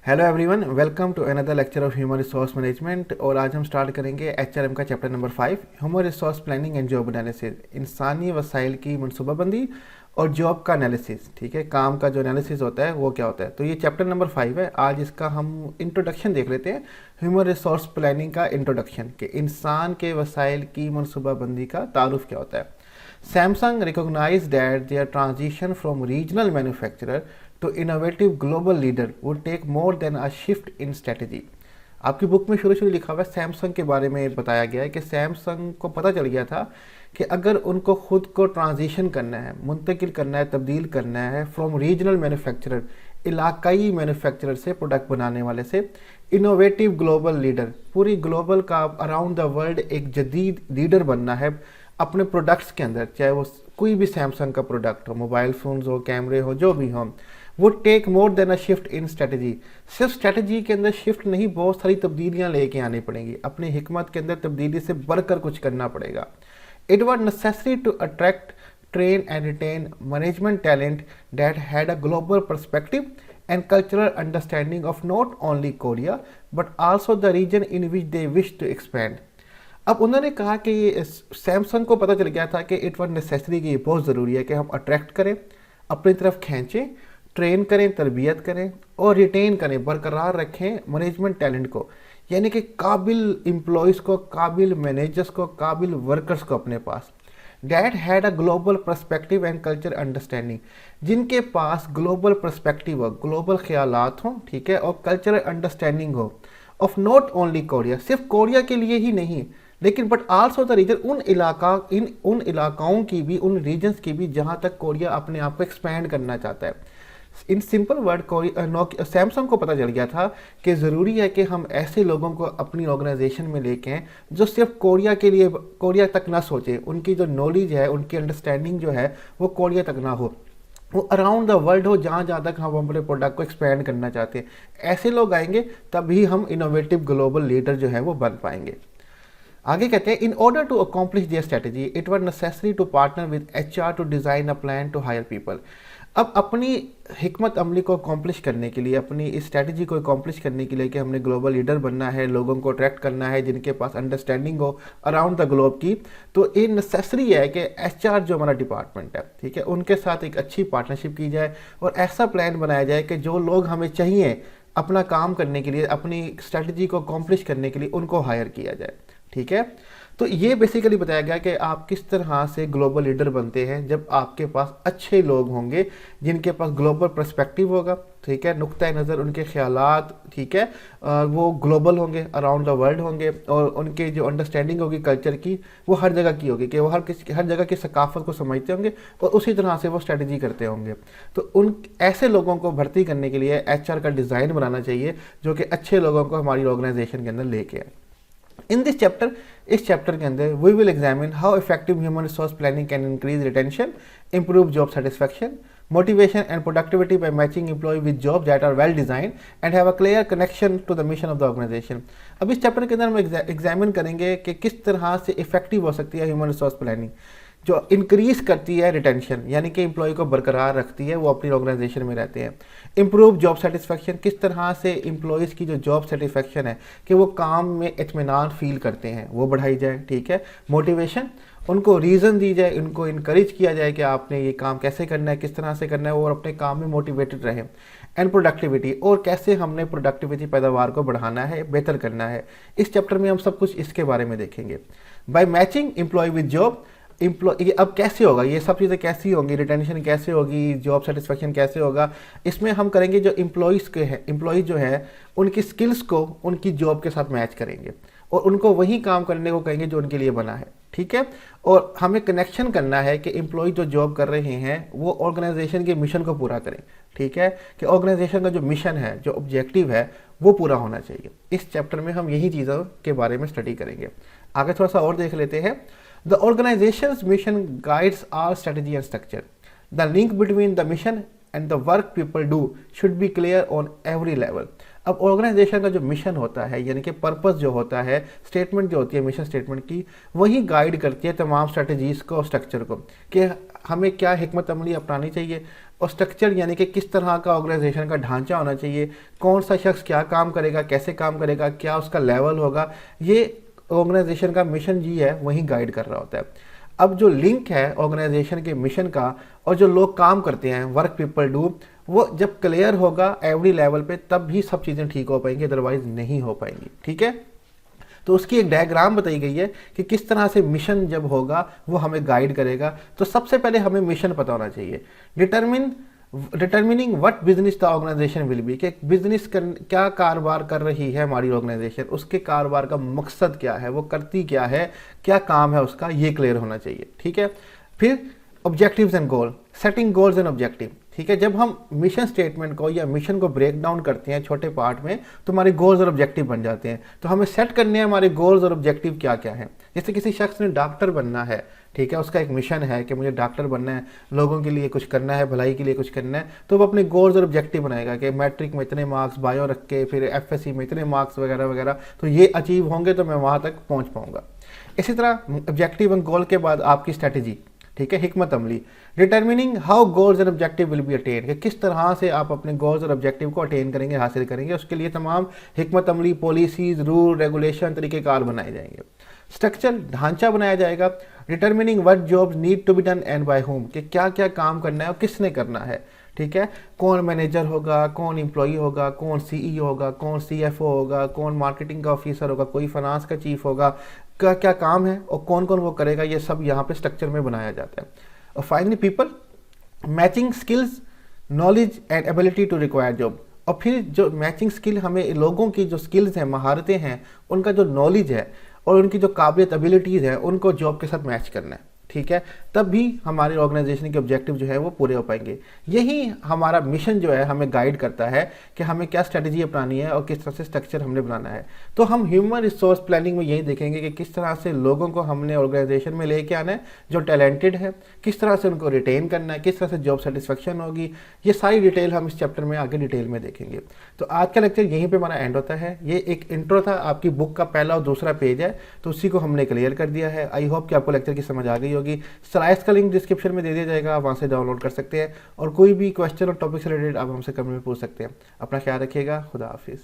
Hello everyone, welcome to another lecture of human resource management. और आज हम start करेंगे एचआरएम का chapter number 5, human resource planning and job analysis, इंसानी वसाइल की मनसूबाबंदी और जॉब का एनालिसिस। ठीक है, काम का जो एनालिसिस होता है वो क्या होता है। तो ये चैप्टर नंबर 5 है। आज इसका हम इंट्रोडक्शन देख लेते हैं, ह्यूमन रिसोर्स प्लानिंग का इंट्रोडक्शन, कि इंसान के वसाइल की मनसूबाबंदी का तारुफ क्या होता है। Samsung recognized that their transition from regional manufacturer to innovative global leader would take more than a shift in strategy। आपकी बुक में शुरू लिखा हुआ है, सैमसंग के बारे में बताया गया है कि सैमसंग को पता चल गया था कि अगर उनको खुद को ट्रांजिशन करना है, मुंतकिल करना है, तब्दील करना है फ्रॉम रीजनल मैन्युफैक्चरर, इलाकाई मैन्युफैक्चरर से, प्रोडक्ट बनाने वाले से, इनोवेटिव ग्लोबल लीडर, पूरी ग्लोबल का अराउंड द वर्ल्ड एक जदीद लीडर बनना है अपने प्रोडक्ट्स के अंदर, चाहे वो कोई भी सैमसंग का प्रोडक्ट हो, मोबाइल फ़ोन्स हो, कैमरे हो, जो भी हो, वो take more than a shift in strategy. सिर्फ स्ट्रेटजी के अंदर शिफ्ट नहीं, बहुत सारी तब्दीलियां लेके आनी पड़ेंगी, अपनी हिकमत के अंदर तब्दीली से बढ़कर कुछ करना पड़ेगा। It was necessary to attract, train and retain management talent that had a global perspective and cultural understanding of not only Korea but also the region in which they wish to expand. अब उन्होंने कहा कि Samsung को पता चल गया था कि इट वॉज नेसेसरी, कि ये बहुत ज़रूरी है कि हम अट्रैक्ट करें, अपनी तरफ खींचें, ट्रेन करें, तरबियत करें और रिटेन करें, बरकरार रखें मैनेजमेंट टैलेंट को, यानी कि काबिल एम्प्लॉयज़ को, काबिल मैनेजर्स को, काबिल वर्कर्स को अपने पास। That had a global perspective and culture understanding, जिनके पास ग्लोबल पर्सपेक्टिव हो, ग्लोबल ख्यालात हों, ठीक है, और कल्चरल अंडरस्टैंडिंग हो ऑफ नॉट ओनली कोरिया, सिर्फ कोरिया के लिए ही नहीं, लेकिन बट आल्सो द रीजन, उन इलाकाओं की भी, उन रीजन्स की भी जहां तक कोरिया अपने आप को एक्सपैंड करना चाहता है। इन सिंपल वर्ड, सैमसंग को पता चल गया था कि ज़रूरी है कि हम ऐसे लोगों को अपनी ऑर्गेनाइजेशन में लेके आएँ जो सिर्फ कोरिया के लिए, कोरिया तक ना सोचे, उनकी जो नॉलेज है, उनकी अंडरस्टैंडिंग जो है वो कोरिया तक ना हो, वो अराउंड द वर्ल्ड हो, जहाँ जहाँ तक हम अपने प्रोडक्ट को एक्सपैंड करना चाहते हैं। ऐसे लोग आएंगे तभी हम इनोवेटिव ग्लोबल लीडर जो है वो बन पाएंगे। आगे कहते हैं, in order to accomplish their strategy it was necessary to partner with HR to design a plan to hire people. अब अपनी हिकमत अमली को अकॉम्प्लिश करने के लिए, अपनी इस स्ट्रेटजी को अकॉम्प्लिश करने के लिए कि हमने ग्लोबल लीडर बनना है, लोगों को अट्रैक्ट करना है जिनके पास अंडरस्टैंडिंग हो अराउंड द ग्लोब की, तो ये नेसेसरी है कि एचआर जो हमारा डिपार्टमेंट है, ठीक है, उनके साथ एक अच्छी पार्टनरशिप की जाए और ऐसा प्लान बनाया जाए कि जो लोग हमें चाहिए अपना काम करने के लिए, अपनी स्ट्रेटजी को अकॉम्प्लिश करने के लिए, उनको हायर किया जाए। ठीक है, तो ये बेसिकली बताया गया कि आप किस तरह से ग्लोबल लीडर बनते हैं जब आपके पास अच्छे लोग होंगे जिनके पास ग्लोबल पर्सपेक्टिव होगा, ठीक है, नुक्ता नज़र, उनके ख्यालात, ठीक है, वो ग्लोबल होंगे, अराउंड द वर्ल्ड होंगे, और उनके जो अंडरस्टैंडिंग होगी कल्चर की वो हर जगह की होगी, कि वो हर जगह की सकाफत को समझते होंगे और उसी तरह से वो स्ट्रेटजी करते होंगे। तो उन ऐसे लोगों को भर्ती करने के लिए एचआर का डिज़ाइन बनाना चाहिए जो कि अच्छे लोगों को हमारी ऑर्गेनाइजेशन के अंदर लेके आए। इन दिस चैप्टर, इस चैप्टर के अंदर we will examine how effective human resource planning can increase retention, improve job satisfaction, motivation and productivity by matching employee with jobs that are well designed and have a clear connection to the mission of the organization। अब इस chapter के अंदर हम examine करेंगे कि किस तरह से इफेक्टिव हो सकती है ह्यूमन रिसोर्स प्लानिंग, जो इंक्रीज करती है रिटेंशन, यानी कि एम्प्लॉय को बरकरार रखती है, वो अपनी ऑर्गेनाइजेशन में रहते हैं। इम्प्रूव जॉब सेटिस्फेक्शन, किस तरह से एम्प्लॉयज़ की जो जॉब सेटिस्फेक्शन है कि वो काम में इत्मीनान फील करते हैं, वो बढ़ाई जाए। ठीक है, मोटिवेशन, उनको रीज़न दी जाए, उनको इनकरेज किया जाए कि आपने ये काम कैसे करना है, किस तरह से करना है, और अपने काम में मोटिवेटेड रहें। एंड प्रोडक्टिविटी, और कैसे हमने प्रोडक्टिविटी, पैदावार को बढ़ाना है, बेहतर करना है। इस चैप्टर में हम सब कुछ इसके बारे में देखेंगे। By matching employee with job, ये अब कैसे होगा, ये सब चीज़ें कैसी होंगी, रिटेंशन कैसे होगी, जॉब सेटिस्फेक्शन कैसे होगा, इसमें हम करेंगे जो एम्प्लॉयज़ के हैं, एम्प्लॉयज़ जो है उनकी स्किल्स को उनकी जॉब के साथ मैच करेंगे और उनको वही काम करने को कहेंगे जो उनके लिए बना है। ठीक है, और हमें कनेक्शन करना है कि एम्प्लॉय जो जॉब कर रहे हैं वो ऑर्गेनाइजेशन के मिशन को पूरा करें। ठीक है, कि ऑर्गेनाइजेशन का जो मिशन है, जो ऑब्जेक्टिव है, वो पूरा होना चाहिए। इस चैप्टर में हम यही चीज़ों के बारे में स्टडी करेंगे। आगे थोड़ा सा और देख लेते हैं। The organization's mission guides our strategy and structure. The link between the mission and the work people do should be clear on every level. अब ऑर्गेनाइजेशन का जो मिशन होता है, यानी कि पर्पस जो होता है, स्टेटमेंट जो होती है मिशन स्टेटमेंट की, वही गाइड करती है तमाम स्ट्रेटजीज को और स्ट्रक्चर को, कि हमें क्या हिकमत अमली अपनानी चाहिए, और स्ट्रक्चर यानी कि किस तरह का ऑर्गेनाइजेशन का ढांचा होना चाहिए, कौन सा शख्स क्या काम करेगा, कैसे काम करेगा, क्या उसका लेवल होगा, ये ऑर्गेनाइजेशन का मिशन जी है वही गाइड कर रहा होता है। अब जो लिंक है ऑर्गेनाइजेशन के मिशन का और जो लोग काम करते हैं, वर्क पीपल डू, वो जब क्लियर होगा एवरी लेवल पे, तब भी सब चीज़ें ठीक हो पाएंगी, अदरवाइज नहीं हो पाएंगी। ठीक है, तो उसकी एक डायग्राम बताई गई है कि किस तरह से मिशन जब होगा वो हमें गाइड करेगा। तो सबसे पहले हमें मिशन पता होना चाहिए। Determining what business the organisation will be, कि बिजनेस क्या कारोबार कर रही है हमारी ऑर्गेनाइजेशन, उसके कारोबार का मकसद क्या है, वो करती क्या है, क्या काम है उसका, ये क्लियर होना चाहिए। ठीक है, फिर objectives and goal, setting goals and objective. ठीक है, जब हम मिशन स्टेटमेंट को या मिशन को ब्रेक डाउन करते हैं छोटे पार्ट में, तो हमारे गोल्स और ऑब्जेक्टिव बन जाते हैं। तो हमें सेट करने हैं हमारे गोल्स और ऑब्जेक्टिव क्या क्या है। जैसे किसी शख्स ने डॉक्टर बनना है, ठीक है, उसका एक मिशन है कि मुझे डॉक्टर बनना है, लोगों के लिए कुछ करना है, भलाई के लिए कुछ करना है, तो वो अपने गोल्स और ऑब्जेक्टिव बनाएगा कि मैट्रिक में इतने मार्क्स, बायो रख के फिर एफएससी में इतने मार्क्स वगैरह वगैरह, तो ये अचीव होंगे तो मैं वहाँ तक पहुँच पाऊँगा। इसी तरह ऑब्जेक्टिव एंड गोल के बाद आपकी स्ट्रैटेजी, ठीक है, हिकमत अमली, determining how goals and objective will be attain, कि किस तरह से आप अपने गोल्स और ऑब्जेक्टिव को अटेन करेंगे, हासिल करेंगे, उसके लिए तमाम हिकमत अमली, पॉलिसीज, रूल, रेगुलेशन, तरीक़ेकार बनाए जाएंगे। स्ट्रक्चर, ढांचा बनाया जाएगा। Determining what jobs need to be done and by whom, कि क्या क्या काम करना है और किसने करना है। ठीक है, कौन मैनेजर होगा, कौन एम्प्लॉई होगा, कौन सीईओ होगा, कौन सीएफओ होगा, कौन मार्केटिंग का ऑफिसर होगा, कोई फाइनेंस का चीफ होगा, क्या क्या काम है और कौन कौन वो करेगा, ये सब यहाँ पे स्ट्रक्चर में बनाया जाता है। और finally people, matching skills, knowledge and ability to require job, और फिर जो मैचिंग स्किल, हमें लोगों की जो स्किल्स हैं, महारतें हैं, उनका जो नॉलेज है और उनकी जो काबिलियत, एबिलिटीज़ हैं, उनको जॉब के साथ मैच करना है। ठीक है, तब भी हमारी ऑर्गेनाइजेशन के ऑब्जेक्टिव जो है वो पूरे हो पाएंगे। यही हमारा मिशन जो है हमें गाइड करता है कि हमें क्या स्ट्रेटजी अपनानी है और किस तरह से स्ट्रक्चर हमने बनाना है। तो हम ह्यूमन रिसोर्स प्लानिंग में यही देखेंगे कि किस तरह से लोगों को हमने ऑर्गेनाइजेशन में लेके आना है जो टैलेंटेड है, किस तरह से उनको रिटेन करना है, किस तरह से जॉब सेटिस्फेक्शन होगी, ये सारी डिटेल हम इस चैप्टर में आगे डिटेल में देखेंगे। तो आज का लेक्चर यहीं पर हमारा एंड होता है। ये एक इंट्रो था, आपकी बुक का पहला और दूसरा पेज है, तो उसी को हमने क्लियर कर दिया है। आई होप कि आपको लेक्चर की समझ आ गई होगी। स्लाइड्स का लिंक डिस्क्रिप्शन में दे दिया जाएगा, आप वहाँ से डाउनलोड कर सकते हैं, और कोई भी क्वेश्चन और टॉपिक से रिलेटेड आप हमसे कमेंट में पूछ सकते हैं। अपना ख्याल रखिएगा, खुदा हाफिज़।